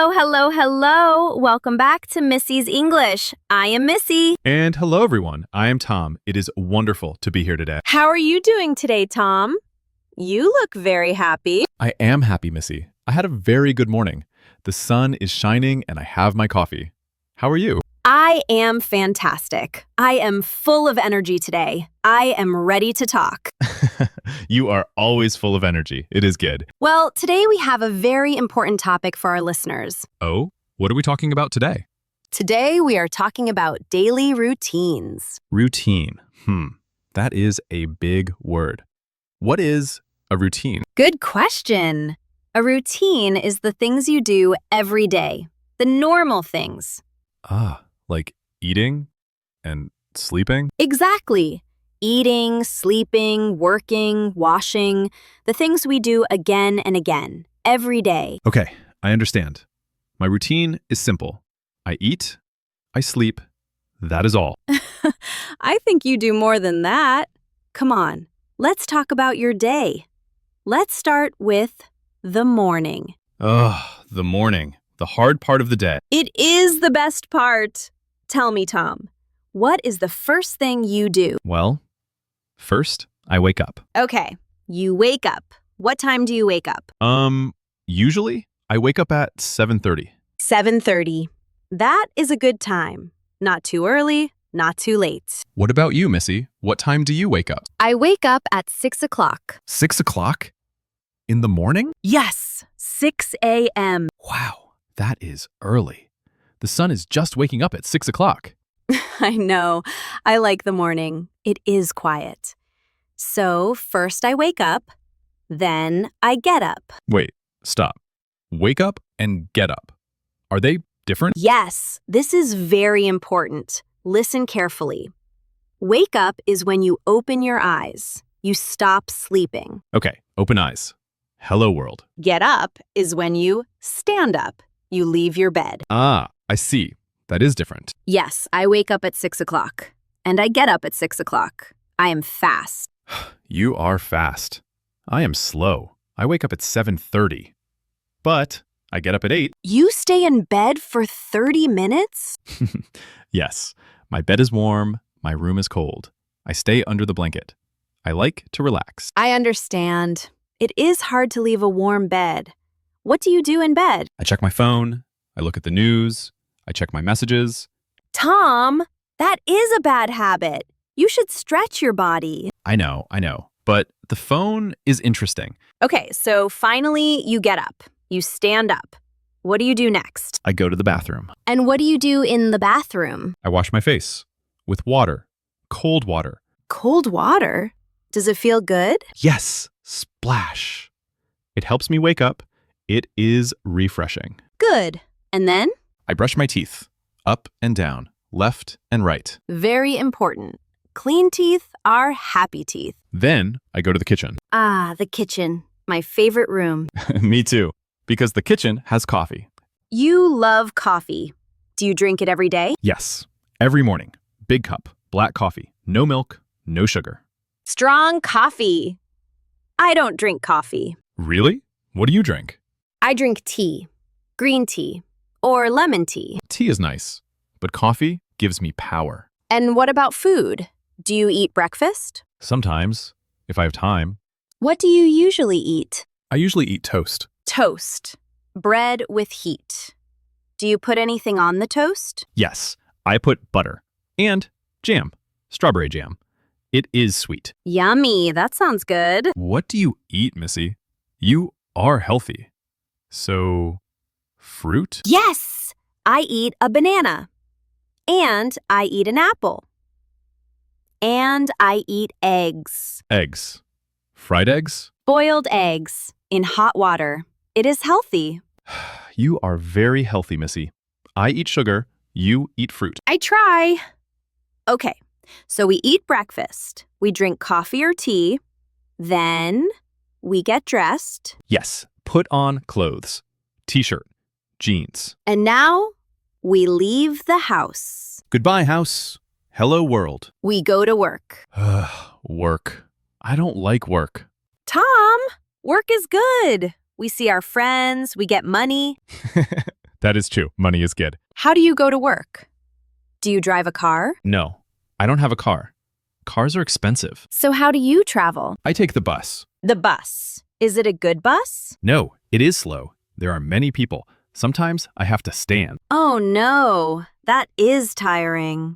Hello, hello, hello. Welcome back to Missy's English. I am Missy. And hello, everyone. I am Tom. It is wonderful to be here today. How are you doing today, Tom? You look very happy. I am happy, Missy. I had a very good morning. The sun is shining and I have my coffee. How are you? I am fantastic. I am full of energy today. I am ready to talk. You are always full of energy. It is good. Well, today we have a very important topic for our listeners. Oh, what are we talking about today? Today we are talking about daily routines. Routine. That is a big word. What is a routine? Good question. A routine is the things you do every day, the normal things. Like eating and sleeping? Exactly. Eating, sleeping, working, washing, the things we do again and again, every day. Okay, I understand. My routine is simple. I eat, I sleep, that is all. I think you do more than that. Come on, let's talk about your day. Let's start with the morning. The morning. The hard part of the day. It is the best part. Tell me, Tom, what is the first thing you do? Well, first, I wake up. Okay, you wake up. What time do you wake up? Usually, I wake up at 7:30. 7:30. That is a good time. Not too early, not too late. What about you, Missy? What time do you wake up? I wake up at 6 o'clock. 6 o'clock? In the morning? Yes, 6 a.m. Wow, that is early. The sun is just waking up at 6 o'clock. I know. I like the morning. It is quiet. So first I wake up, then I get up. Wait, stop. Wake up and get up. Are they different? Yes, this is very important. Listen carefully. Wake up is when you open your eyes. You stop sleeping. Okay, open eyes. Hello, world. Get up is when you stand up. You leave your bed. I see. That is different. Yes, I wake up at 6 o'clock. And I get up at 6 o'clock. I am fast. You are fast. I am slow. I wake up at 7:30. But I get up at 8. You stay in bed for 30 minutes? Yes, my bed is warm. My room is cold. I stay under the blanket. I like to relax. I understand. It is hard to leave a warm bed. What do you do in bed? I check my phone. I look at the news. I check my messages. Tom, that is a bad habit. You should stretch your body. I know. But the phone is interesting. Okay, so finally you get up. You stand up. What do you do next? I go to the bathroom. And what do you do in the bathroom? I wash my face with water, cold water. Cold water? Does it feel good? Yes, splash. It helps me wake up. It is refreshing. Good. And then? I brush my teeth, up and down, left and right. Very important. Clean teeth are happy teeth. Then I go to the kitchen. The kitchen. My favorite room. Me too, because the kitchen has coffee. You love coffee. Do you drink it every day? Yes, every morning. Big cup, black coffee, no milk, no sugar. Strong coffee. I don't drink coffee. Really? What do you drink? I drink tea, green tea, or lemon tea. Tea is nice, but coffee gives me power. And what about food? Do you eat breakfast? Sometimes, if I have time. What do you usually eat? I usually eat toast. Toast. Bread with heat. Do you put anything on the toast? Yes, I put butter and jam, strawberry jam. It is sweet. Yummy, that sounds good. What do you eat, Missy? You are healthy. So, fruit? Yes, I eat a banana. And I eat an apple. And I eat eggs. Eggs. Fried eggs? Boiled eggs in hot water. It is healthy. You are very healthy, Missy. I eat sugar. You eat fruit. I try. Okay, so we eat breakfast. We drink coffee or tea. Then we get dressed. Yes, put on clothes. T-shirt. Jeans. And now we leave the house. Goodbye, house. Hello, world. We go to work. Work. I don't like work. Tom, work is good. We see our friends, we get money. That is true. Money is good. How do you go to work? Do you drive a car? No, I don't have a car. Cars are expensive. So how do you travel? I take the bus. The bus. Is it a good bus? No, it is slow. There are many people. Sometimes I have to stand. Oh no, that is tiring.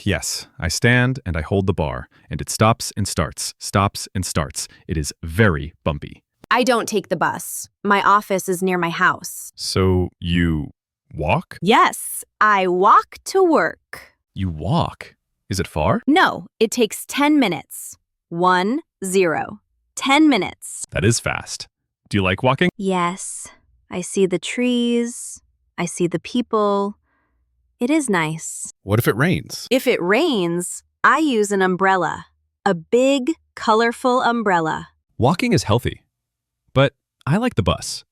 Yes, I stand and I hold the bar, and it stops and starts, stops and starts. It is very bumpy. I don't take the bus. My office is near my house. So you walk? Yes, I walk to work. You walk. Is it far? No, it takes 10 minutes. 1, 0. 10 minutes. That is fast. Do you like walking? Yes, I see the trees. I see the people. It is nice. What if it rains? If it rains, I use an umbrella. A big, colorful umbrella. Walking is healthy, but I like the bus.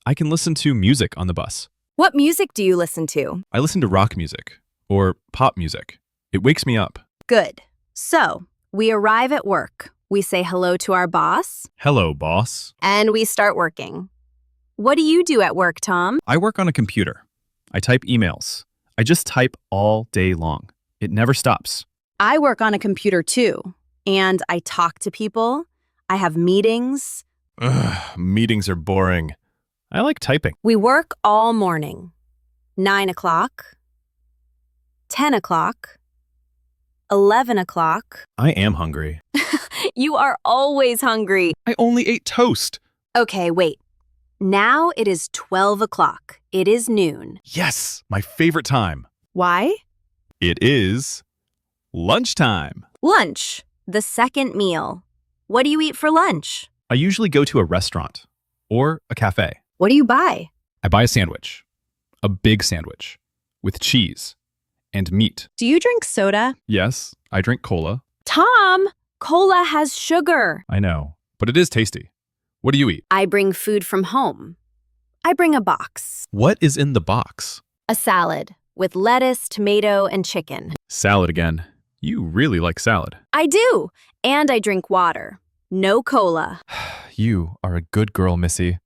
I can listen to music on the bus. What music do you listen to? I listen to rock music or pop music. It wakes me up. Good. So, we arrive at work. We say hello to our boss. Hello, boss. And we start working. What do you do at work, Tom? I work on a computer. I type emails. I just type all day long. It never stops. I work on a computer too. And I talk to people. I have meetings. Ugh, meetings are boring. I like typing. We work all morning. 9 o'clock. 10 o'clock. 11 o'clock. I am hungry. You are always hungry. I only ate toast. Okay, wait. Now it is 12 o'clock. It is noon. Yes, my favorite time. Why? It is lunchtime. Lunch, the second meal. What do you eat for lunch? I usually go to a restaurant or a cafe. What do you buy? I buy a sandwich, a big sandwich, with cheese and meat. Do you drink soda? Yes, I drink cola. Tom, cola has sugar. I know, but it is tasty. What do you eat? I bring food from home. I bring a box. What is in the box? A salad with lettuce, tomato, and chicken. Salad again. You really like salad. I do. And I drink water. No cola. You are a good girl, Missy.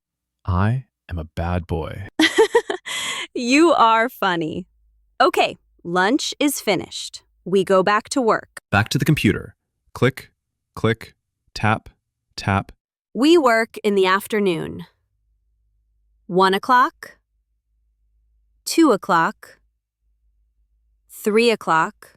I am a bad boy. You are funny. Okay, lunch is finished. We go back to work. Back to the computer. Click, click, tap, tap. We work in the afternoon. 1 o'clock, 2 o'clock, 3 o'clock,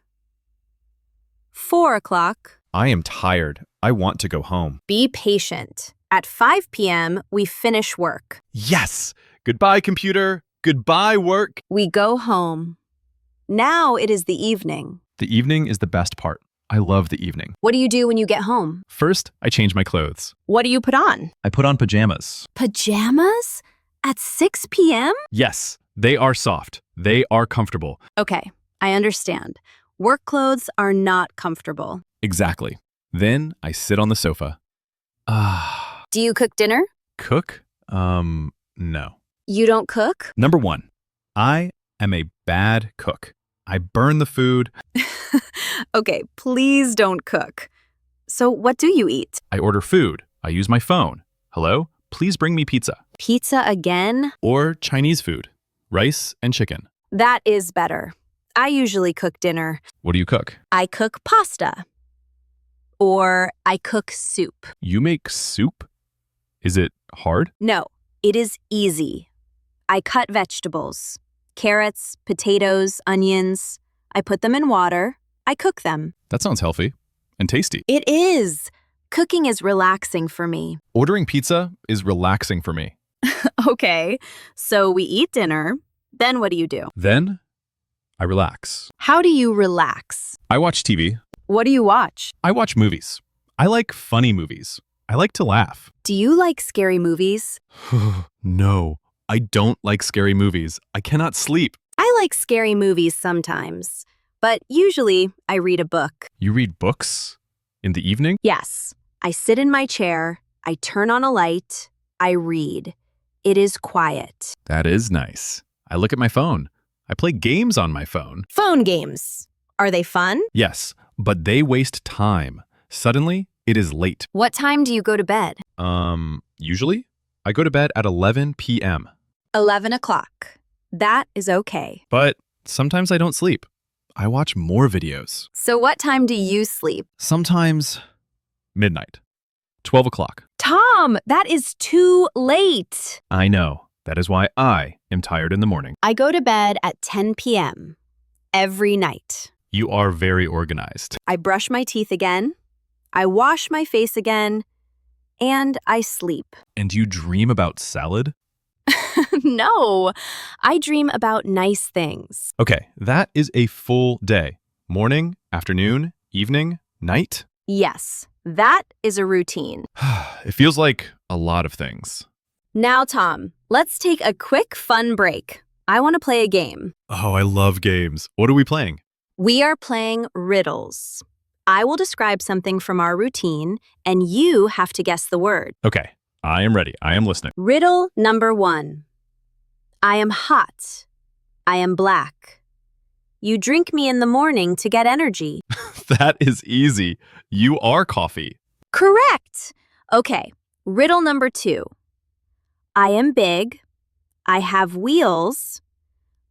4 o'clock. I am tired. I want to go home. Be patient. At 5 p.m., we finish work. Yes! Goodbye, computer. Goodbye, work. We go home. Now it is the evening. The evening is the best part. I love the evening. What do you do when you get home? First, I change my clothes. What do you put on? I put on pajamas. Pajamas? At 6 p.m.? Yes, they are soft. They are comfortable. Okay, I understand. Work clothes are not comfortable. Exactly. Then I sit on the sofa. Ah. Do you cook dinner? Cook? No. You don't cook? Number 1, I am a bad cook. I burn the food. Okay, please don't cook. So what do you eat? I order food. I use my phone. Hello? Please bring me pizza. Pizza again? Or Chinese food. Rice and chicken. That is better. I usually cook dinner. What do you cook? I cook pasta. Or I cook soup. You make soup? Is it hard? No, it is easy. I cut vegetables. Carrots, potatoes, onions. I put them in water. I cook them. That sounds healthy and tasty. It is. Cooking is relaxing for me. Ordering pizza is relaxing for me. Okay, so we eat dinner. Then what do you do? Then I relax. How do you relax? I watch TV. What do you watch? I watch movies. I like funny movies. I like to laugh. Do you like scary movies? No, I don't like scary movies. I cannot sleep. I like scary movies sometimes, but usually I read a book. You read books? In the evening? Yes, I sit in my chair, I turn on a light, I read. It is quiet. That is nice. I look at my phone. I play games on my phone. Phone games. Are they fun? Yes, but they waste time. Suddenly, it is late. What time do you go to bed? Usually, I go to bed at 11 p.m. 11 o'clock. That is okay. But sometimes I don't sleep. I watch more videos. So what time do you sleep? Sometimes midnight, 12 o'clock. Tom, that is too late. I know. That is why I am tired in the morning. I go to bed at 10 p.m. every night. You are very organized. I brush my teeth again. I wash my face again. And I sleep. And you dream about salad? No, I dream about nice things. Okay, that is a full day. Morning, afternoon, evening, night. Yes, that is a routine. It feels like a lot of things. Now, Tom, let's take a quick fun break. I want to play a game. Oh, I love games. What are we playing? We are playing riddles. I will describe something from our routine, and you have to guess the word. Okay, I am ready. I am listening. Riddle number 1. I am hot. I am black. You drink me in the morning to get energy. That is easy. You are coffee. Correct. Okay, riddle number 2. I am big. I have wheels.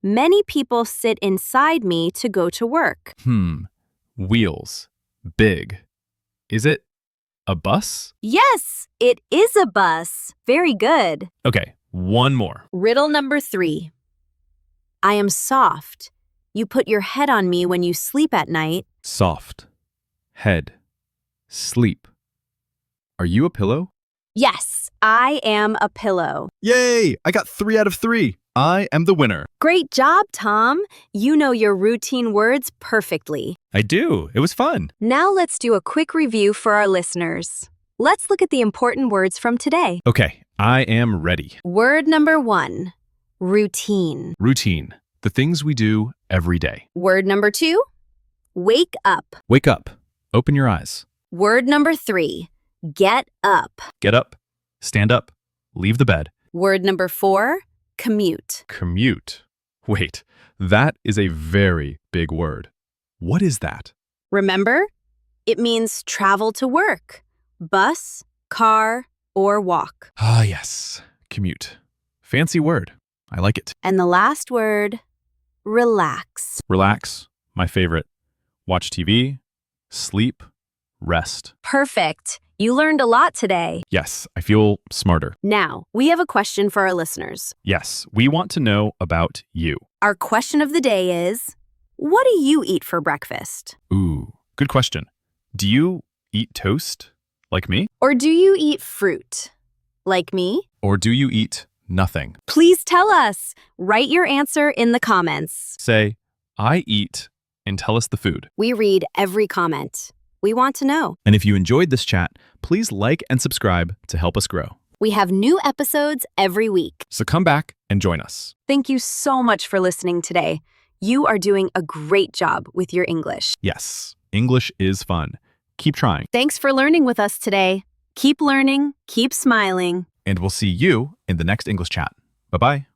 Many people sit inside me to go to work. Wheels. Big. Is it a bus? Yes, it is a bus. Very good. Okay, one more. Riddle number 3. I am soft. You put your head on me when you sleep at night. Soft. Head. Sleep. Are you a pillow? Yes, I am a pillow. Yay! I got 3 out of 3. I am the winner. Great job, Tom. You know your routine words perfectly. I do. It was fun. Now let's do a quick review for our listeners. Let's look at the important words from today. Okay, I am ready. Word number 1, routine. Routine. The things we do every day. Word number 2, wake up. Wake up. Open your eyes. Word number 3, get up. Get up. Stand up. Leave the bed. Word number 4, commute. Commute. Wait, that is a very big word. What is that? Remember? It means travel to work. Bus, car, or walk. Ah, yes. Commute. Fancy word. I like it. And the last word, relax. Relax. My favorite. Watch TV. Sleep. Rest. Perfect. You learned a lot today. Yes, I feel smarter. Now, we have a question for our listeners. Yes, we want to know about you. Our question of the day is, what do you eat for breakfast? Ooh, good question. Do you eat toast, like me? Or do you eat fruit, like me? Or do you eat nothing? Please tell us. Write your answer in the comments. Say, I eat, and tell us the food. We read every comment. We want to know. And if you enjoyed this chat, please like and subscribe to help us grow. We have new episodes every week. So come back and join us. Thank you so much for listening today. You are doing a great job with your English. Yes, English is fun. Keep trying. Thanks for learning with us today. Keep learning, keep smiling. And we'll see you in the next English chat. Bye-bye.